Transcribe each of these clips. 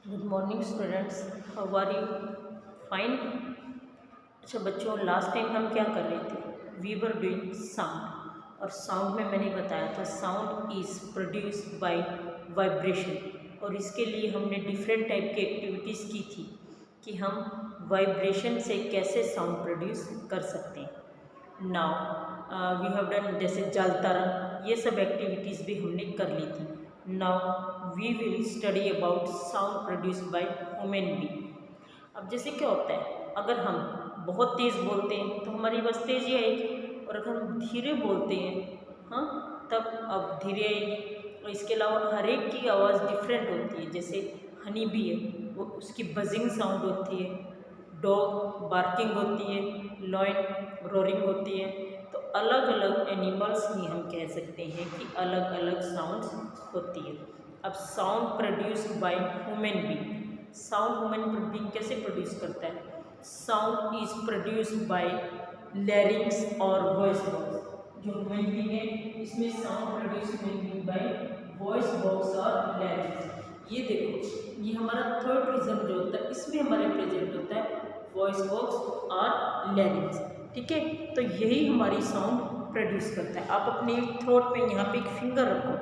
Good morning students, how are you? Fine. अच्छा बच्चों, last time हम क्या कर रहे थे? वी वर डूइंग साउंड, और साउंड में मैंने बताया था sound is produced by vibration, और इसके लिए हमने डिफरेंट टाइप की एक्टिविटीज़ की थी कि हम वाइब्रेशन से कैसे साउंड प्रोड्यूस कर सकते हैं। नाउ वी हैव डन, जैसे जालता रंग, ये सब एक्टिविटीज़ भी हमने कर ली थी। Now we will study about sound produce by human being. अब जैसे क्या होता है, अगर हम बहुत तेज़ बोलते हैं तो हमारी आवाज़ तेज़ ही आएगी, और अगर हम धीरे बोलते हैं हाँ तब अब धीरे आएगी। और इसके अलावा हर एक की आवाज़ डिफरेंट होती है। जैसे हनी बी है, वो उसकी बजिंग साउंड होती है, डॉग बार्किंग होती है, लॉयन रोरिंग होती है। तो अलग अलग एनिमल्स ही हम कह सकते हैं कि अलग अलग साउंड्स होती है। अब sound produced by human being, sound human being कैसे प्रोड्यूस करता है? साउंड इज प्रोड्यूस्ड बाय लैरिंग्स और वॉइस बॉक्स। जो ह्यूमन बीइंग है, इसमें sound produce human being bye voice box और लैरिंग्स। ये देखो, ये हमारा थर्ड रीजन जो होता है, इसमें हमारे प्रेजेंट होता है वॉइस बॉक्स और लैरिंग्स। ठीक है, तो यही हमारी साउंड प्रोड्यूस करता है। आप अपने थ्रोट पे यहाँ पे एक फिंगर रखो,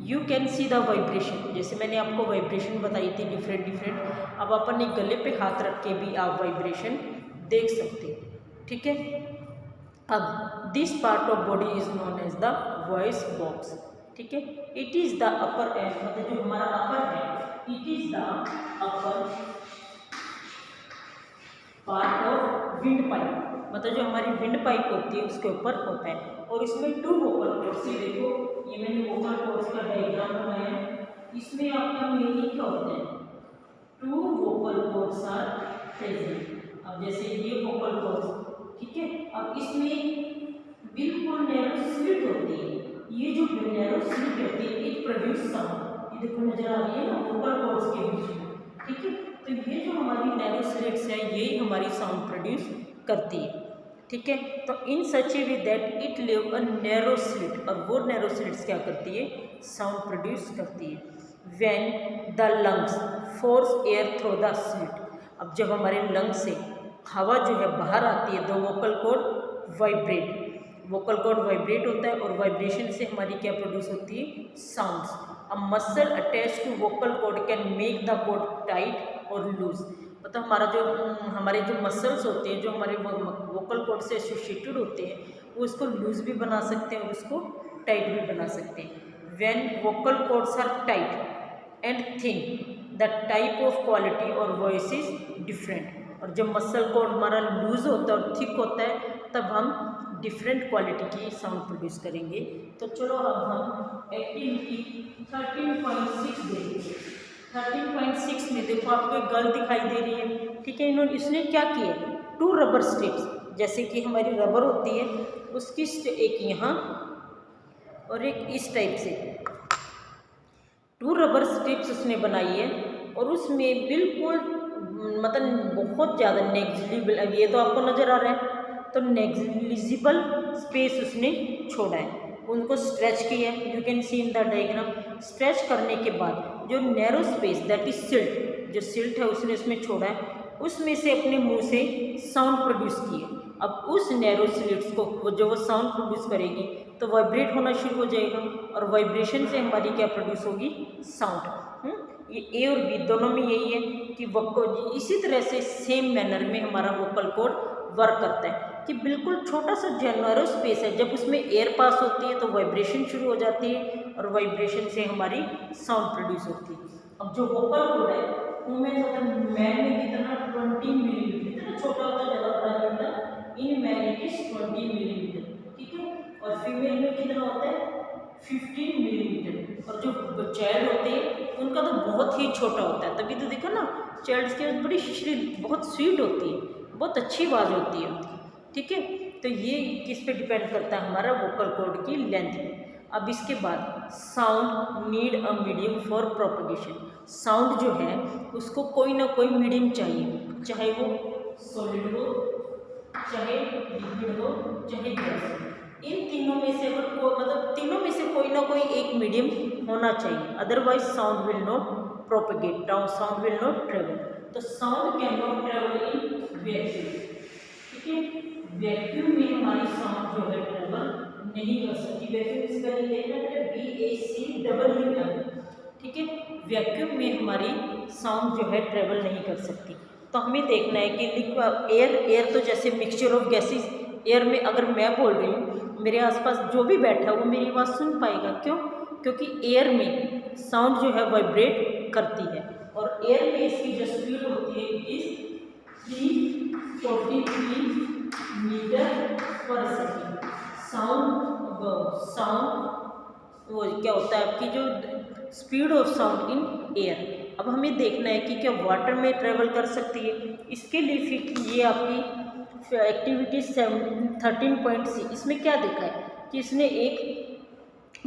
you can see the vibration. जैसे मैंने आपको वाइब्रेशन बताई थी डिफरेंट डिफरेंट, अब अपने गले पे हाथ रख के भी आप वाइब्रेशन देख सकते हैं। ठीक है, अब this part of body is known as the voice box. ठीक है, it is the upper end, मतलब जो हमारा अपर है, it is the upper part of wind pipe, मतलब जो हमारी विंड पाइप होती है उसके ऊपर होता है। और इसमें टू वोकल कॉर्ड्स, ये देखो, ये मैंने वोकल कॉर्ड्स का डायग्राम बनाया है। इसमें आपका मेनली क्या होता है? Two vocal cords are present. अब जैसे ये वोकल कॉर्ड्स, ठीक है, अब इसमें बिल्कुल नैरो स्लिट होती है। ये जो नैरो स्लिट होती है, इट प्रोड्यूस साउंड। ये देखो नजर आ रही है ना वोकल कॉर्ड्स के बीच में। ठीक है, तो ये जो हमारी नैरो स्लिट्स है, यही हमारी साउंड प्रोड्यूस करती है। ठीक है, तो in such a way that it live a narrow slit, और वो नैरो स्लिट्स क्या करती है? साउंड प्रोड्यूस करती है। When the lungs force air through the slit, अब जब हमारे लंग्स से हवा जो है बाहर आती है, तो vocal cord vibrate, vocal cord vibrate होता है, और वाइब्रेशन से हमारी क्या प्रोड्यूस होती है? Sounds. A muscle attach to vocal cord can make the cord tight और लूज, मतलब हमारे जो मसल्स होते हैं, जो हमारे वोकल कॉर्ड से एसोसिएटेड होते हैं, वो इसको लूज भी बना सकते हैं और उसको टाइट भी बना सकते हैं। When vocal cords are tight and thin, the type of quality और वॉइस इज डिफरेंट। और जब मसल कॉर्ड हमारा लूज होता है और थिक होता है, तब हम डिफरेंट क्वालिटी की साउंड प्रोड्यूस करेंगे। तो चलो अब हम एक्टिविटी 13.6 देखते हैं। 13.6 में देखो, आपको एक गर्ल दिखाई दे रही है। ठीक है, इसने क्या किया? टू रबर स्ट्रिप्स, जैसे कि हमारी रबर होती है, उसकी एक यहाँ और एक इस टाइप से टू रबर स्ट्रिप्स उसने बनाई है। और उसमें बिल्कुल मतलब बहुत ज़्यादा नेग्लिजिबल, अब ये तो आपको नज़र आ रहा है, तो नेग्लिजिबल स्पेस उसने छोड़ा है, उनको स्ट्रेच किया है। You can see in the diagram. Stretch करने के बाद जो narrow space, that is silt, जो सिल्ट है उसने उसमें छोड़ा है, उसमें से अपने मुंह से साउंड प्रोड्यूस किए। अब उस नैरो स्लिट्स को जो वो साउंड प्रोड्यूस करेगी, तो वाइब्रेट होना शुरू हो जाएगा, और वाइब्रेशन से हमारी क्या प्रोड्यूस होगी? साउंड। ये ए और बी दोनों में यही है कि इसी तरह से सेम मैनर में हमारा वोकल कॉर्ड वर्क करता है कि बिल्कुल छोटा सा जो नैरो स्पेस है, जब उसमें एयर पास होती है तो वाइब्रेशन शुरू हो जाती है, और वाइब्रेशन से हमारी साउंड प्रोड्यूस होती है। अब जो वोकल कॉर्ड है, उनमें मतलब मैन में कितना 20 मिलीमीटर, इतना छोटा होता है, ज़्यादा बड़ा नहीं होता। In man it is 20 millimetre, ठीक है, और फीमेल में कितना होता है? 15 मिलीमीटर। और जो चाइल्ड होते हैं उनका तो बहुत ही छोटा होता है। तभी तो देखो ना, चाइल्ड्स की बड़ी बहुत स्वीट होती है, बहुत अच्छी आवाज़ होती है उनकी। ठीक है, तो ये किस पे डिपेंड करता है? हमारा वोकल कॉर्ड की लेंथ पे। अब इसके बाद sound need a medium for propagation. Sound जो है उसको कोई ना कोई मीडियम चाहिए, चाहे वो सॉलिड हो, चाहे लिक्विड हो, चाहे गैस हो। इन तीनों में से अगर मतलब तीनों में से कोई ना कोई एक मीडियम होना चाहिए, otherwise sound will not propagate, sound will not travel. तो sound can not travel in vacuum, ठीक है। वैक्यूम में हमारी साउंड जो है ट्रेवल नहीं कर सकती। वैक्यूम इसका लिखना है VACWM, ठीक है। वैक्यूम में हमारी साउंड जो है ट्रेवल नहीं कर सकती। तो हमें देखना है कि एयर तो जैसे मिक्सचर ऑफ गैसेस, एयर में अगर मैं बोल रही हूँ, मेरे आसपास जो भी बैठा है वो मेरी आवाज़ सुन पाएगा। क्यों? क्योंकि एयर में साउंड जो है वाइब्रेट करती है, और एयर में इसकी जो स्पीड होती है इज 343 मीटर पर सेकेंड। साउंड वो क्या होता है आपकी जो speed of sound in air. अब हमें देखना है कि क्या वाटर में ट्रेवल कर सकती है। इसके लिए फिर ये आपकी एक्टिविटी 13.C, इसमें क्या देखा है कि इसने एक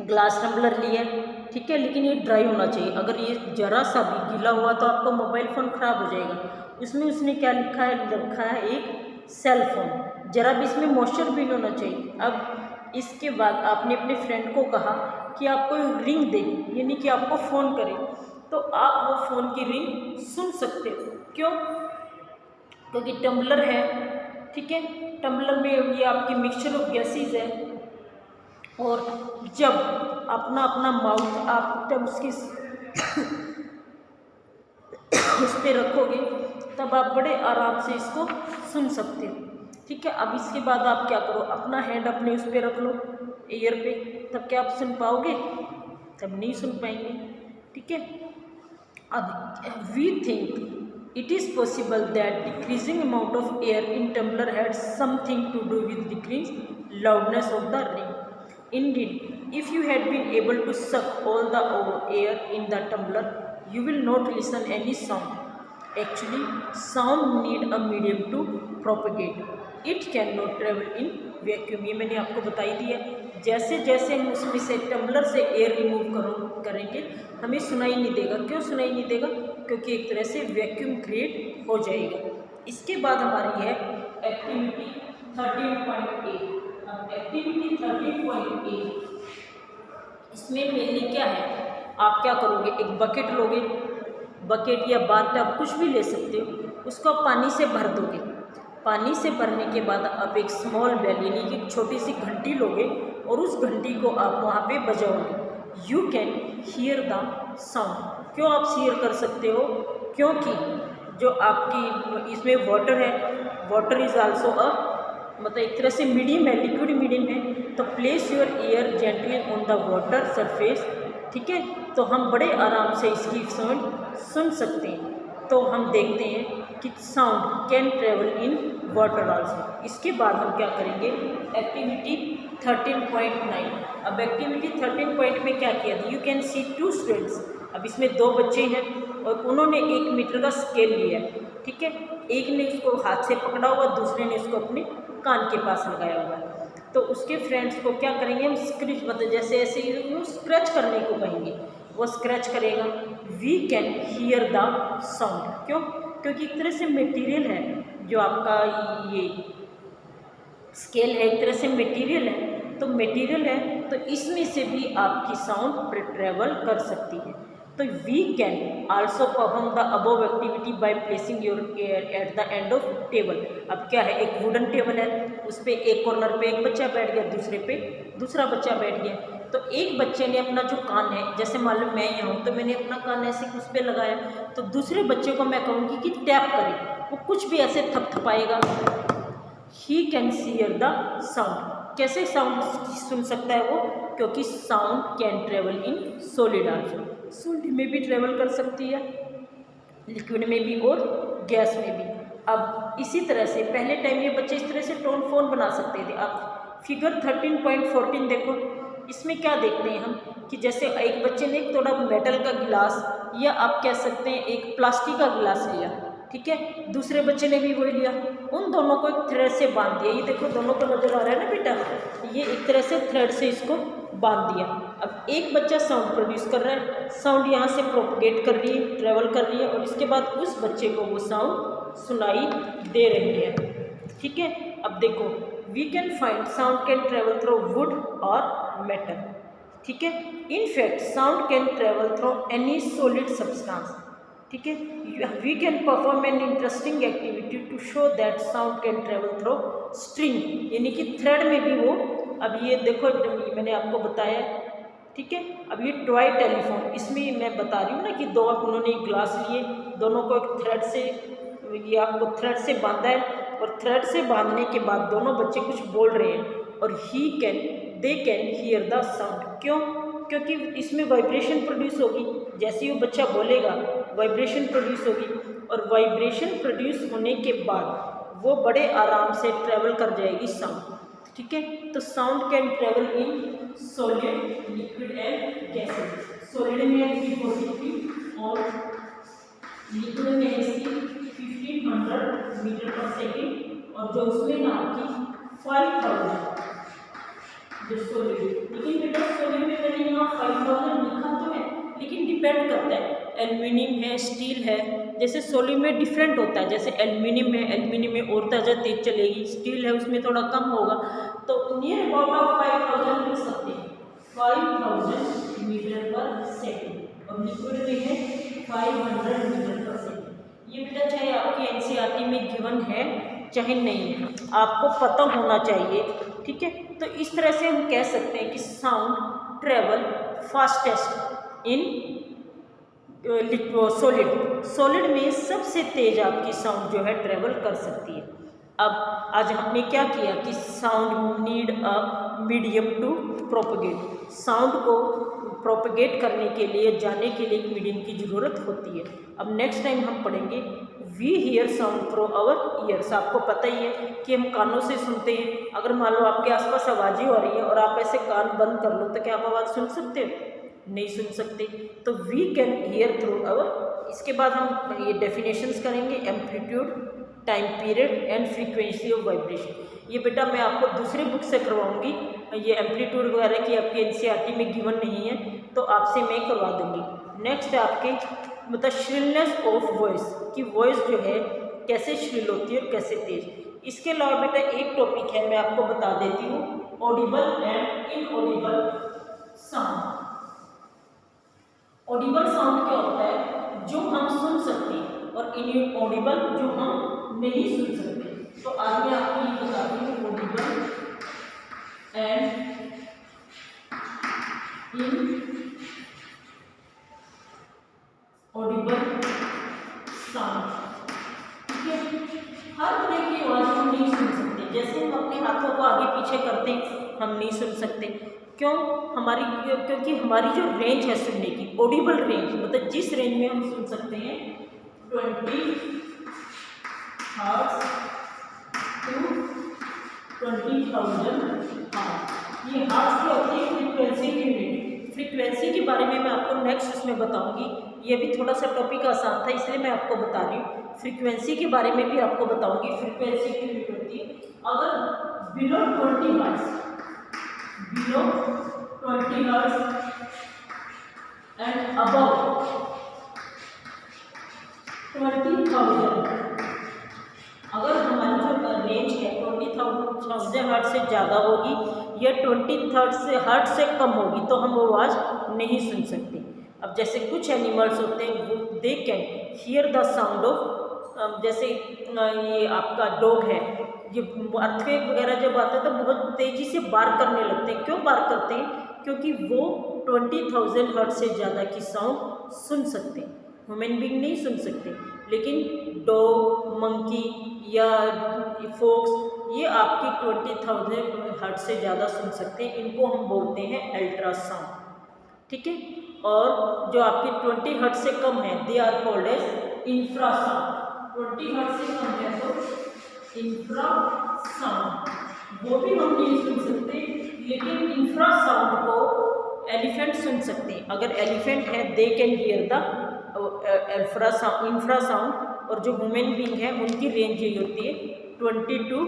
ग्लास टम्बलर लिया, ठीक है, लेकिन ये ड्राई होना चाहिए। अगर ये जरा सा भी गीला हुआ तो आपका मोबाइल फ़ोन ख़राब हो जाएगा। उसमें उसने क्या लिखा है एक सेल फोन, जरा भी इसमें मॉइस्चर भी नहीं होना चाहिए। अब इसके बाद आपने अपने फ्रेंड को कहा कि आपको रिंग दे, यानी कि आपको फ़ोन करे, तो आप वो फ़ोन की रिंग सुन सकते हो। क्यों? क्योंकि टम्बलर है, ठीक है, टम्बलर में ये आपकी मिक्सचर ऑफ गैसेज है, और जब अपना अपना माउथ आप तब उसकी उस पर रखोगे तब आप बड़े आराम से इसको सुन सकते हो, ठीक है। अब इसके बाद आप क्या करो, अपना हैंड अपने उस पर रख लो, एयर पे, तब क्या आप सुन पाओगे? तब नहीं सुन पाएंगे, ठीक है। अब we think it is possible that decreasing amount of air in tumbler had something to do with decrease loudness of the ring. Indeed, if you had been able to suck all the air in the tumbler, you will not listen any sound. Actually, sound need a medium to propagate. It cannot travel in vacuum. ये मैंने आपको बताई दिया। जैसे जैसे हम उसमें से टम्बलर से एयर रिमूव करेंगे हमें सुनाई नहीं देगा। क्यों सुनाई नहीं देगा? क्योंकि एक तरह से वैक्यूम क्रिएट हो जाएगा। इसके बाद हमारी है एक्टिविटी 13.8। एक्टिविटी 13.8 इसमें मेनली क्या है, आप क्या करोगे, एक बकेट लोगे, बकेट या बाथटब कुछ भी ले सकते हो, उसको आप पानी से भर दोगे। पानी से भरने के बाद आप एक स्मॉल बेल यानी कि एक छोटी सी घंटी लोगे और उस घंटी को आप वहाँ पे बजाओगे। You can hear the sound. क्यों आप हियर कर सकते हो? क्योंकि जो आपकी इसमें वाटर है, वाटर इज आल्सो मतलब एक तरह से मीडियम है, लिक्विड मीडियम है, तो place your year gently on the water surface, ठीक है। तो हम बड़े आराम से इसकी साउंड सुन सकते हैं। तो हम देखते हैं कि sound can travel in water also. इसके बाद हम क्या करेंगे, एक्टिविटी 13.9। अब एक्टिविटी 13 में क्या किया था, यू कैन सी 2 स्टूडेंट्स। अब इसमें 2 बच्चे हैं और उन्होंने 1 मीटर का स्केल लिया, ठीक है। एक ने उसको हाथ से पकड़ा हुआ, दूसरे ने उसको अपने कान के पास लगाया हुआ है। तो उसके फ्रेंड्स को क्या करेंगे हम, स्क्रैच, मतलब जैसे ऐसे ही स्क्रैच करने को कहेंगे, वो स्क्रैच करेगा। We can hear the sound. क्यों? क्योंकि एक तरह से मटेरियल है जो आपका ये स्केल है, एक तरह से मटेरियल है, तो मटेरियल है तो इसमें से भी आपकी साउंड ट्रेवल कर सकती है। तो we can also perform the above activity by placing your at the end of table. अब क्या है, एक वुडन टेबल है, उस पर एक कॉर्नर पे एक बच्चा बैठ गया, दूसरे पे दूसरा बच्चा बैठ गया। तो एक बच्चे ने अपना जो कान है, जैसे मान लो मैं यहाँ हूँ तो मैंने अपना कान ऐसे उस पर लगाया, तो दूसरे बच्चे को मैं कहूँगी कि टैप करे, वो कुछ भी ऐसे थपथपाएगा। He can hear the sound. कैसे साउंड सुन सकता है वो? क्योंकि sound can travel in solid also. Solid में भी ट्रेवल कर सकती है, लिक्विड में भी और गैस में भी। अब इसी तरह से पहले टाइम ये बच्चे इस तरह से टोन फोन बना सकते थे। आप फिगर 13.14 देखो, इसमें क्या देखते हैं हम कि जैसे एक बच्चे ने एक थोड़ा मेटल का गिलास या आप कह सकते हैं एक प्लास्टिक का गिलास लिया, ठीक है, दूसरे बच्चे ने भी वही लिया, उन दोनों को एक थ्रेड से बांध दिया। ये देखो दोनों को नजर आ रहा है ना बेटा, ये एक तरह से थ्रेड से इसको बांध दिया। अब एक बच्चा साउंड प्रोड्यूस कर रहा है, साउंड यहाँ से प्रोपगेट कर रही है, ट्रेवल कर रही है, और इसके बाद उस बच्चे को वो साउंड सुनाई दे रही है, ठीक है। अब देखो we can find sound can travel through wood और मेटल, ठीक है। In fact sound can travel through any solid substance, ठीक है। We can perform an interesting activity to show that sound can travel through string, यानी कि thread में भी वो, अब ये देखो मैंने आपको बताया, ठीक है। अब ये टॉय टेलीफोन, इसमें मैं बता रही हूँ ना कि दो उन्होंने एक ग्लास लिए, दोनों को एक थ्रेड से, ये आपको थ्रेड से बांधा है, और थ्रेड से बांधने के बाद दोनों बच्चे कुछ बोल रहे हैं, और they can hear the sound. क्यों? क्योंकि इसमें वाइब्रेशन प्रोड्यूस होगी, जैसे ही वो बच्चा बोलेगा वाइब्रेशन प्रोड्यूस होगी, और वाइब्रेशन प्रोड्यूस होने के बाद वो बड़े आराम से ट्रेवल कर जाएगी साउंड, ठीक है। तो sound can travel in solid, liquid and gases. Solid में है 343 और लिक्विड में है 1500 मीटर पर सेकेंड, और जो उसमें ना आपकी 5000 जो सॉलिड, लेकिन बेटा सॉलिड में मैंने यहाँ 5000 लिखा तो है, लेकिन डिपेंड करता है, एल्यूमिनियम है, स्टील है, जैसे सॉलिड में डिफरेंट होता है, जैसे एल्यूमिनियम है, एल्यूमिनियम में और ज़्यादा तेज चलेगी, स्टील है उसमें थोड़ा कम होगा, तो नियर अबाउट ऑफ 5000 लिख सकते हैं, 5000 मीटर पर सेकेंड, और लिक्विड में है 500 मीटर पर सेकेंड। ये बेटा चाहे आपकी एनसीईआरटी में गिवन है चाहे नहीं है, आपको पता होना चाहिए, ठीक है। तो इस तरह से हम कह सकते हैं कि sound travel fastest in solid में सबसे तेज आपकी साउंड जो है ट्रेवल कर सकती है। अब आज हमने क्या किया कि sound need a medium to propagate, sound को प्रोपगेट करने के लिए, जाने के लिए एक मीडियम की ज़रूरत होती है। अब नेक्स्ट टाइम हम पढ़ेंगे we hear sound through our ears. आपको पता ही है कि हम कानों से सुनते हैं, अगर मान लो आपके आसपास आवाज़ें हो रही है और आप ऐसे कान बंद कर लो तो क्या आप आवाज़ सुन सकते हो? नहीं सुन सकते। तो we can hear through our, इसके बाद हम ये डेफिनेशंस करेंगे, amplitude, time period and frequency of vibration. ये बेटा मैं आपको दूसरे बुक से करवाऊंगी, ये एम्पलीट्यूड वगैरह की आपकी एनसीईआरटी में गिवन नहीं है, तो आपसे मैं करवा दूंगी। नेक्स्ट है आपके मतलब श्रिलनेस ऑफ वॉइस, कि वॉइस जो है कैसे श्रिल होती है और कैसे तेज। इसके अलावा बेटा एक टॉपिक है मैं आपको बता देती हूँ, Audible and inaudible sound. Audible sound क्या होता है? जो हम सुन सकते हैं, और इनऑडिबल जो हम नहीं सुन सकते। तो आज मैं आपको ये बताती हूँ ऑडिबल एंड इनऑडिबल साउंड, ठीक है। हर तरह की आवाज़ हम नहीं सुन सकते, जैसे हम अपने हाथों को आगे पीछे करते हैं हम नहीं सुन सकते। क्यों? क्योंकि हमारी जो रेंज है सुनने की, ऑडिबल रेंज, मतलब जिस रेंज में हम सुन सकते हैं 20 हर्ट्ज टू 20,000 हर्ट्ज। ये हर्ट्ज क्या होती है? फ्रीक्वेंसी की यूनिट। फ्रीक्वेंसी के बारे में मैं आपको नेक्स्ट उसमें बताऊंगी, ये भी थोड़ा सा टॉपिक आसान था इसलिए मैं आपको बता रही हूँ। फ्रीक्वेंसी के बारे में भी आपको बताऊंगी। फ्रीक्वेंसी की यूनिट होती है अगर below 20 hertz, below 20 hertz and above 20,000, अगर हमारी जो रेंज है 20,000 हर्ट्ज से ज़्यादा होगी या 20 हर्ट्ज से कम होगी तो हम वो आवाज़ नहीं सुन सकते। अब जैसे कुछ एनिमल्स होते हैं वो they can hear the sound of, जैसे ये आपका डॉग है, ये अर्थक्वेक वगैरह जब आता है तो बहुत तेज़ी से बार्क करने लगते हैं। क्यों बार्क करते हैं? क्योंकि वो 20,000 हर्ट्ज से ज़्यादा की साउंड सुन सकते हैं, ह्यूमन बीइंग नहीं सुन सकते। लेकिन डॉग, मंकी या फॉक्स ये आपकी 20,000 हर्ट्ज से ज़्यादा सुन सकते हैं, इनको हम बोलते हैं अल्ट्रासाउंड, ठीक है। और जो आपकी 20 हर्ट्ज से कम है they are called as infrasound. 20 hertz से कम है तो इंफ्रासाउंड, वो भी हम नहीं सुन सकते। लेकिन इंफ्रासाउंड को एलिफेंट सुन सकते हैं। अगर एलिफेंट है they can hear the infrasound, और जो ह्यूमन बीइंग है उनकी रेंज यही होती है 20 to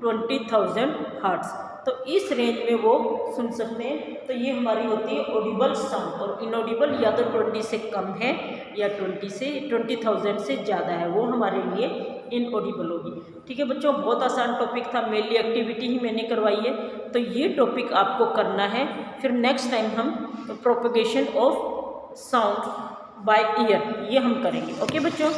20,000 हर्ट्ज। तो इस रेंज में वो सुन सकते हैं। तो ये हमारी होती है ऑडिबल साउंड। और इनऑडिबल या तो 20 से कम है या 20,000 से ज़्यादा है, वो हमारे लिए इनऑडिबल होगी। ठीक है बच्चों, बहुत आसान टॉपिक था, मेनली एक्टिविटी ही मैंने करवाई है, तो ये टॉपिक आपको करना है। फिर नेक्स्ट टाइम हम propagation of sound by year ये हम करेंगे। ओके बच्चों।